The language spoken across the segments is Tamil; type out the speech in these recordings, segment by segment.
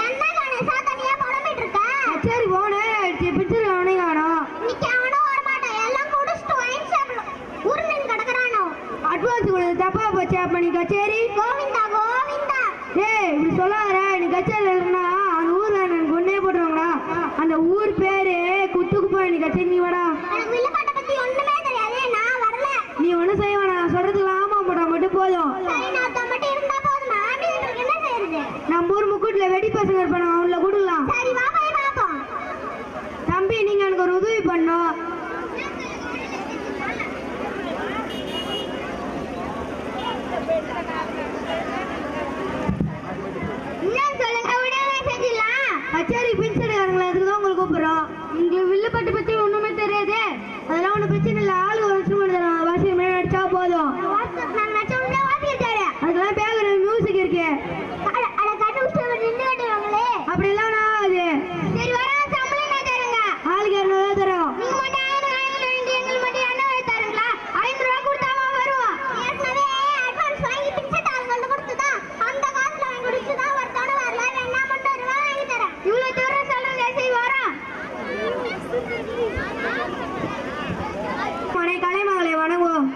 என்ன கணேசா தனியா புலம்பிட்டு இருக்க? சரி போனேன் பிச்சர் அவனே காணோம். இன்னைக்கு அவனும் வர மாட்டான். எல்லாம் குடிச்சிட்டு ஒயின் ஷாப்ல உருண்டு கிடக்குறானோ. அட்வான்ஸ் கொடுத்து தப்பா போச்சு. அப்ப நீ கச்சேரி கோவிந்தா கோவிந்தா. ஏய் இப்படி சொல்லாத. நீ கச்சேரி இல்லைன்னா அந்த ஊர்ல எனக்கு கொண்டே போட்டுருவாங்களா? அந்த ஊர் பேரு குத்துக்கு போய் நீ கச்சேரி நீ வாடா. எனக்கு வில்லுப்பாட்டை பத்தி ஒண்ணுமே தெரியாது. நான் வரல. நீ ஒன்னும் செய்ய வேணாம். சொல்றதுக்கு ஆமா போட்டா மட்டும் போதும். சரி நான் மட்டும் இருந்தா போதும். ஆம்பியன்ட்ருக்கு என்ன செய்யறது? நம்ம ஊர் முக்கூட்டில் வெடி பசங்க இருப்பாங்க. அவங்கள கொடுக்கலாம். சரி வா போய் பாப்போம். தம்பி நீங்க எனக்கு ஒரு உதவி பண்ணோம். கச்சேரி பின்செடுக்காரங்களா அதுக்கு தான் உங்களுக்கு கூப்பிடுறோம். உங்களுக்கு வில்லுப்பட்டு பத்தி ஒண்ணுமே தெரியாது. அதெல்லாம் ஒன்றும் பிரச்சனை இல்லை. ஆளு ஒரு இன்ஸ்ட்ருமெண்ட் வாசி நடிச்சா போதும். அதுக்கெல்லாம் பேக்கிற மியூசிக் இருக்கு. அப்படிலாம் ஆகாது. சரி வர சம்பளம் என்ன தருங்க? ஆளுக்கு 200 தரோம். கலைமகளை வணங்குவோம்.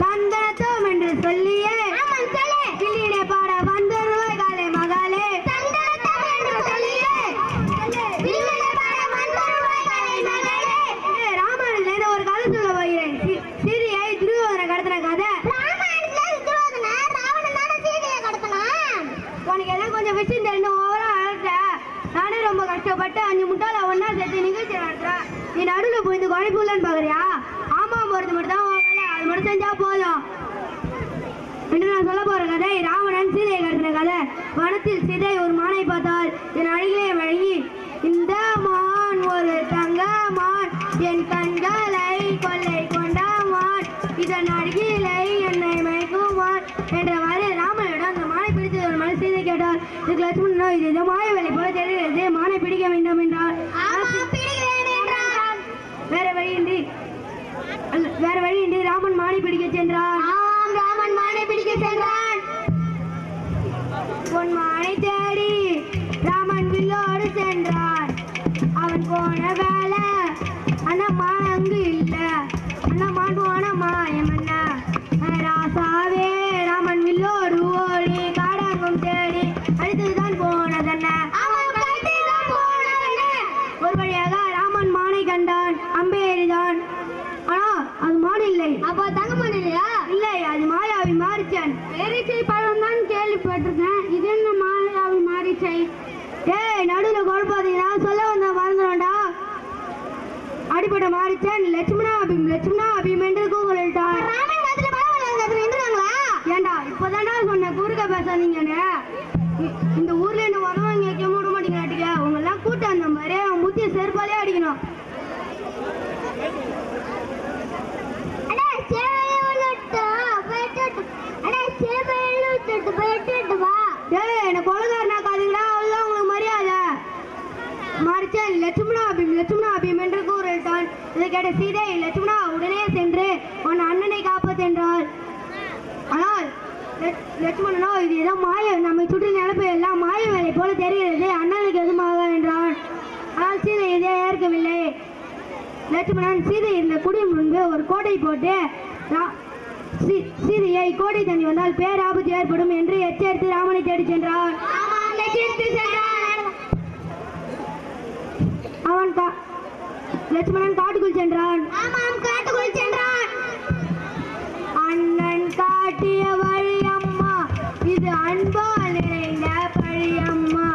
தந்தனத்தோம் என்று சொல்லியே கிளியிட பாட வந்த ரூபாய் காலை மகாலே. ராமாயணத்துல ஒரு கதை சொல்ல போகிறேன். சீதையை துருவோதனை கடத்தின கதை. உனக்கு எல்லாம் கொஞ்சம் விஷயம் தெரியும். ஓவரா அழட்ட நானே ரொம்ப கஷ்டப்பட்டு 5 முட்டாள ஒன்னா சேர்த்து நிகழ்ச்சி நடத்துறேன். நீ நடுவில் போய் இந்த குழப்பூலன்னு பாக்குறியா? ஆமா போறது மட்டும் தான் வேலை. அது மட்டும் செஞ்சா போதும் என்று நான் சொல்ல போற கதை ராவணன் சீதையை கடத்தின கதை. வனத்தில் சீதை ஒரு மானை பார்த்தால் என் அழகிலே வழங்கி, இந்த மான் ஒரு தங்க மான், என் கண்களை கொள்ளை கொண்ட மான், இதன் அருகிலை என்னை மயக்குமான் என்றவாறு ராமனிடம் அந்த மானை பிடித்தது ஒரு மனு சீதை கேட்டால், இதுக்கு லட்சுமணனோ இது ஏதோ மாய வேலை போல தெரிகிறது, மானை பிடிக்க வேண்டும் என்றால் வேற வழியின்றி ராமன் மானை பிடிக்க சென்றான். ராமன் மானை பிடிக்க சென்றான். பொன் மானை தேடி ராமன் வில்லோடு சென்றான். அவன் போன வேலை அந்த மான் அங்கு இல்ல. அந்த மான் போன மாயம் என்ன? ராசாவே ராமன் வில்லோடு ஓடி காடாங்கும் தேடி அடுத்ததுதான் போனதென்ன? ஒரு வழியாக ராமன் மானை கண்டான். அம்பேறிதான். ஆனா அது மான் இல்லை. அப்போ தங்க மான் இல்லையா? இல்லை, அது மாயாவி மாரிச்சன். பேரிச்சை பழம் தான் கேள்விப்பட்டிருக்கேன். இது என்ன மாயாவி மாரிச்சை? ஏய் நடுவில் குழப்பாதீங்கன்னா சொல்ல வந்த மறந்துடா. அடிப்பட்ட மாரிச்சன் லட்சுமணா அபிம் என்று கூகுளிட்டார். ஏண்டா இப்பதான்டா சொன்ன குறுக்க பேசாதீங்கன்னு. இந்த ஊர்ல என்ன வரவங்க கேட்க மூட மாட்டீங்க. உங்க எல்லாம் கூட்டம் அந்த மாதிரி அவன் முத்திய செருப்பாலே அடிக்கணும். என்ன கொலகாரனா காதுங்களா? அவ்வளவுதான் உங்களுக்கு மரியாதை. மாரிச்சன் லட்சுமணா அபிம் என்று கூறிட்டான். இதை கேட்ட சீதை லட்சுமணா உடனே சென்று உன் அண்ணனை காப்பதென்றாள். ஆனால் லட்சுமணனோ இது ஏதோ மாய, நம்மை சுற்றி நிலப்பு எல்லாம் மாய வேலை போல தெரிகிறது, அண்ணனுக்கு எதுமாக என்றான். ஆனால் சீதை இதை ஏற்கவில்லை. லட்சுமணன் சீதை இருந்த குடியின் முன்பு ஒரு கோட்டை போட்டு சீதையை கோட்டை தண்ணி வந்தால் பேராபத்து ஏற்படும் என்று எச்சரித்து ராமனை தேடி சென்றான். அவன் லட்சுமணன் காட்டுக்குள் சென்றான். அண்ணன் காட்டிய வழி அம்மா, இது அன்பால் நிறைந்த பழி அம்மா.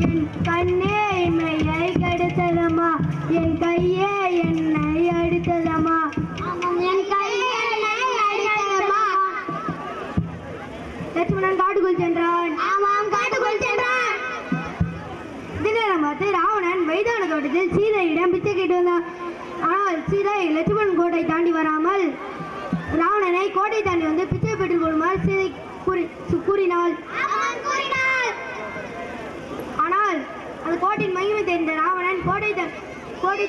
என் கண்ணே இமையை கெடுத்ததம்மா, என் கையே என்னை அடித்ததம்மா. லட்சுமணன் காட்டுக்குள் சென்றான். தினம் பார்த்து ராவணன் வைதான தோட்டத்தில் சீதையிடம் பிச்சை கேட்டு வந்தான். ஆனால் சீதை லட்சுமணன் கோட்டை தாண்டி வராமல் ராவணனை கோட்டை தாண்டி வந்து பிச்சை பெற்றுக் கொள்ளுமாறு சீதை கூறினாள். ஆனால் அந்த கோட்டையின் மகிமை தெரிந்த ராவணன் கோட்டை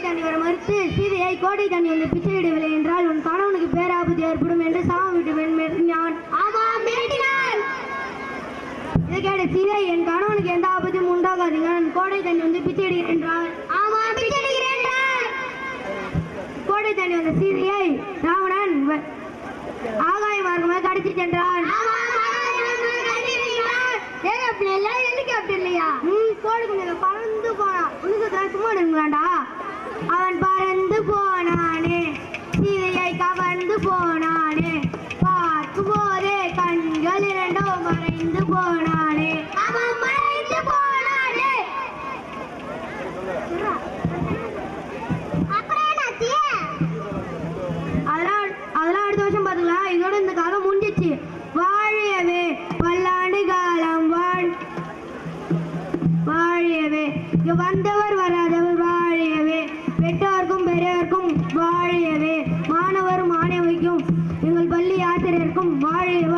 தாண்டி வர மறுத்து சீதையை கோட்டை தாண்டி வந்து பிச்சை இடவில்லை என்றால் உன் கணவனுக்கு பேரா ஆபத்து ஏற்படும் என்று சாமி விட்டு மிரட்டினான். இதை கேட்ட சீதை, என் கணவனுக்கு எந்த ஆபத்தும் உண்டாகாதீங்க, நான் கோடை தண்ணி வந்து பிச்சை எடுக்கிறேன் என்றாள். கோடை தண்ணி வந்த சீதையை ராவணன் ஆகாய மார்க்கமாக கடத்தி சென்றான். கோடி குஞ்சங்க பறந்து போனான். உனக்கு சும்மா எடுங்களாண்டா. அவன் பறந்து போனானே, சீதையை கவர்ந்து போனானே, பார்க்கும் போதே கண்கள் இரண்டோ மறைந்து போனானே. அவன் மறைந்து போனானே. அதெல்லாம் அடுத்த வருஷம் பார்த்துக்கலாம். இதோட இந்த காலம் முடிஞ்சிச்சு. வாழியவே பல்லாண்டு காலம் வாழியவே. இங்க வந்தவர் வராதவர் வாழியவே. பெற்றோருக்கும் பெரியவர்க்கும் வாழியவே. மாணவரும் மாணவிக்கும் எங்கள் பள்ளி ஆசிரியருக்கும் வாழியவே.